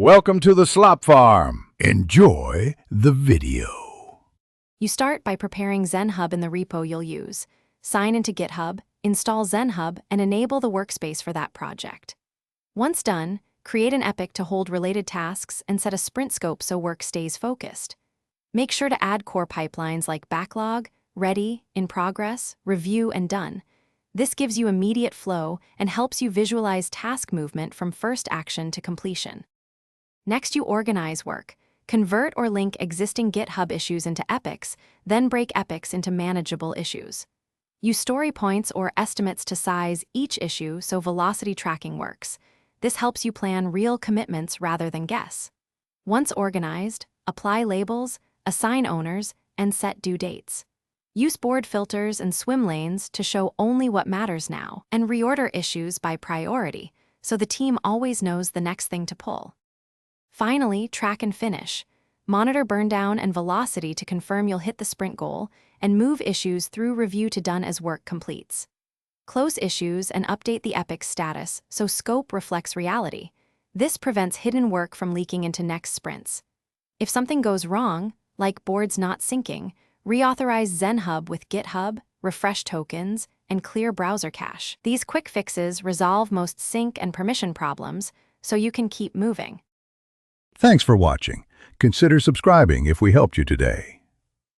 Welcome to the Slop Farm. Enjoy the video. You start by preparing Zenhub in the repo you'll use. Sign into GitHub, install Zenhub, and enable the workspace for that project. Once done, create an epic to hold related tasks and set a sprint scope so work stays focused. Make sure to add core pipelines like backlog, ready, in progress, review, and done. This gives you immediate flow and helps you visualize task movement from first action to completion. Next, you organize work. Convert or link existing GitHub issues into epics, then break epics into manageable issues. Use story points or estimates to size each issue so velocity tracking works. This helps you plan real commitments rather than guess. Once organized, apply labels, assign owners, and set due dates. Use board filters and swim lanes to show only what matters now, and reorder issues by priority so the team always knows the next thing to pull. Finally, track and finish. Monitor burndown and velocity to confirm you'll hit the sprint goal, and move issues through review to done as work completes. Close issues and update the epic's status so scope reflects reality. This prevents hidden work from leaking into next sprints. If something goes wrong, like boards not syncing, reauthorize Zenhub with GitHub, refresh tokens, and clear browser cache. These quick fixes resolve most sync and permission problems so you can keep moving. Thanks for watching. Consider subscribing if we helped you today.